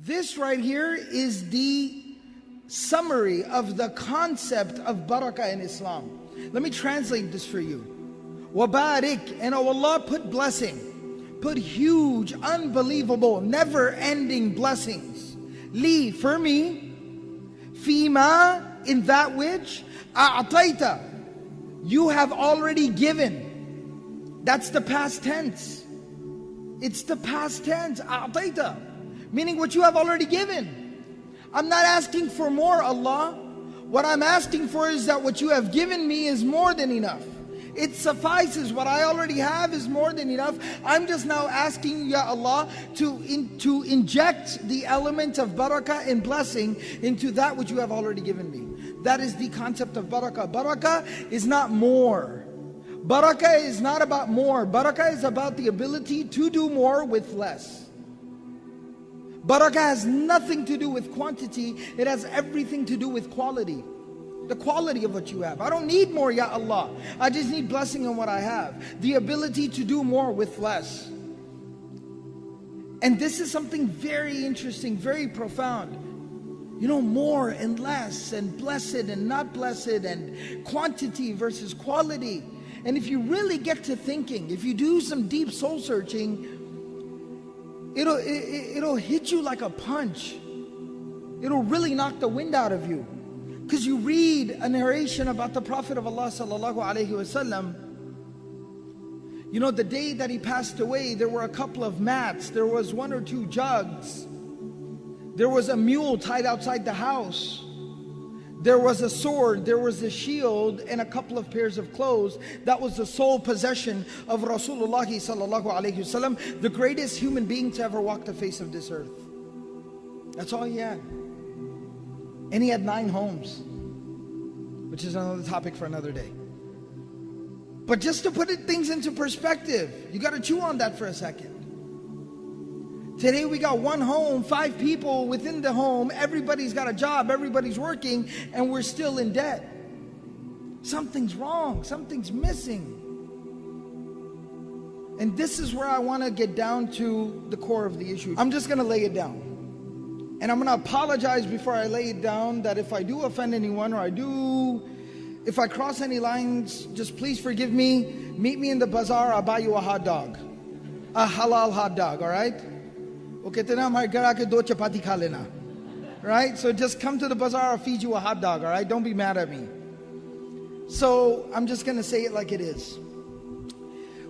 This right here is the summary of the concept of barakah in Islam. Let me translate this for you. Wabarik, and oh Allah, put blessing, put huge, unbelievable, never-ending blessings. Li, for me, fima, in that which a'tayta, you have already given. That's the past tense. It's the past tense, a'tayta, meaning what you have already given. I'm not asking for more, Allah. What I'm asking for is that what you have given me is more than enough. It suffices. What I already have is more than enough. I'm just now asking, Ya Allah, to inject the element of barakah and blessing into that which you have already given me. That is the concept of barakah. Barakah is not more. Barakah is not about more. Barakah is about the ability to do more with less. Barakah has nothing to do with quantity. It has everything to do with quality. The quality of what you have. I don't need more, Ya Allah. I just need blessing on what I have. The ability to do more with less. And this is something very interesting, very profound. You know, more and less, and blessed and not blessed, and quantity versus quality. And if you really get to thinking, if you do some deep soul searching, it'll hit you like a punch. It'll really knock the wind out of you. Because you read a narration about the Prophet of Allah sallallahu alaihi wasallam. You know, the day that he passed away, there were a couple of mats. There was 1 or 2 jugs. There was a mule tied outside the house. There was a sword, there was a shield, and a couple of pairs of clothes. That was the sole possession of Rasulullah sallallahu alaihi wasallam, the greatest human being to ever walk the face of this earth. That's all he had. And he had 9 homes, which is another topic for another day. But just to put things into perspective, you got to chew on that for a second. Today we got 1 home, 5 people within the home, everybody's got a job, everybody's working, and we're still in debt. Something's wrong, something's missing. And this is where I want to get down to the core of the issue. I'm just going to lay it down. And I'm going to apologize before I lay it down that if I do offend anyone, or if I cross any lines, just please forgive me. Meet me in the bazaar, I'll buy you a hot dog. A halal hot dog, all right? Right? So just come to the bazaar, I'll feed you a hot dog, all right? Don't be mad at me. So I'm just going to say it like it is.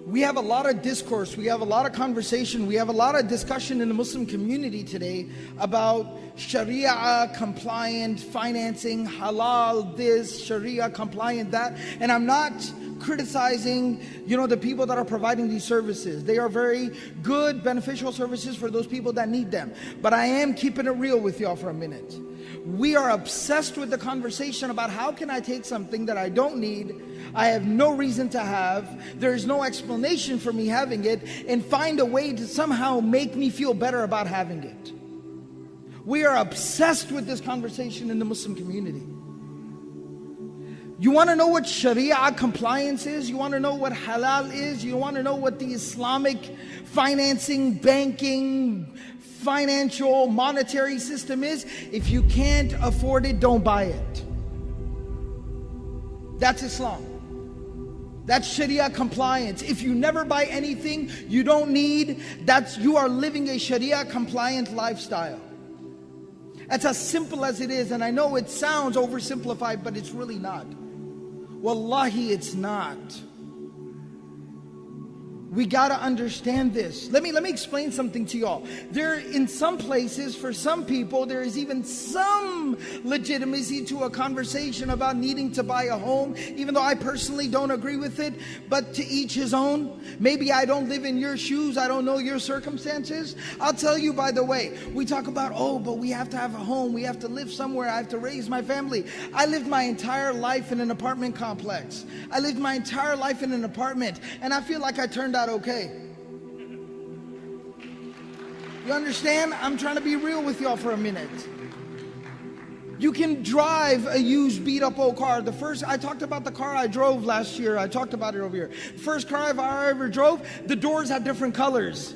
We have a lot of discourse, we have a lot of conversation, we have a lot of discussion in the Muslim community today about Sharia compliant financing, halal this, Sharia compliant that. And I'm not criticizing, the people that are providing these services. They are very good, beneficial services for those people that need them. But I am keeping it real with y'all for a minute. We are obsessed with the conversation about how can I take something that I don't need, I have no reason to have, there's no explanation for me having it, and find a way to somehow make me feel better about having it. We are obsessed with this conversation in the Muslim community. You want to know what Sharia compliance is? You want to know what halal is? You want to know what the Islamic financing, banking, financial, monetary system is? If you can't afford it, don't buy it. That's Islam. That's Sharia compliance. If you never buy anything you don't need, you are living a Sharia compliant lifestyle. That's as simple as it is. And I know it sounds oversimplified, but it's really not. Wallahi, it's not. We gotta understand this. Let me explain something to y'all. In some places, for some people, there is even some legitimacy to a conversation about needing to buy a home, even though I personally don't agree with it, but to each his own. Maybe I don't live in your shoes, I don't know your circumstances. I'll tell you, by the way, we talk about, but we have to have a home, we have to live somewhere, I have to raise my family. I lived my entire life in an apartment complex. I lived my entire life in an apartment, and I feel like I turned out okay. You understand? I'm trying to be real with y'all for a minute. You can drive a used beat up old car. I talked about the car I drove last year. I talked about it over here. First car I ever drove, the doors had different colors.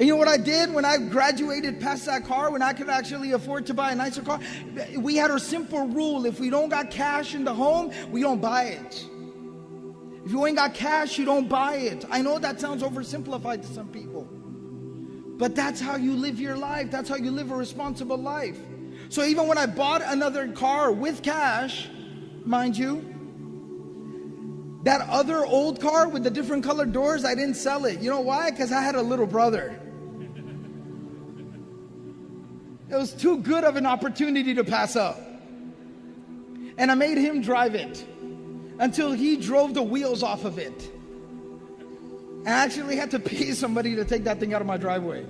And you know what I did when I graduated past that car, when I could actually afford to buy a nicer car? We had a simple rule: if we don't got cash in the home, we don't buy it. If you ain't got cash, you don't buy it. I know that sounds oversimplified to some people, but that's how you live your life. That's how you live a responsible life. So even when I bought another car with cash, mind you, that other old car with the different colored doors, I didn't sell it. You know why? Because I had a little brother. It was too good of an opportunity to pass up. And I made him drive it until he drove the wheels off of it. And I actually had to pay somebody to take that thing out of my driveway.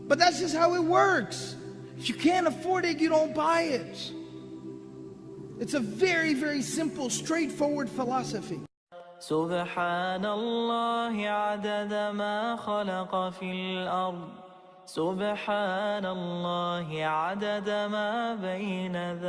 But that's just how it works. If you can't afford it, you don't buy it. It's a very, very simple, straightforward philosophy. سبحان الله عدد ما خلق في الأرض سبحان الله عدد ما بين ذلك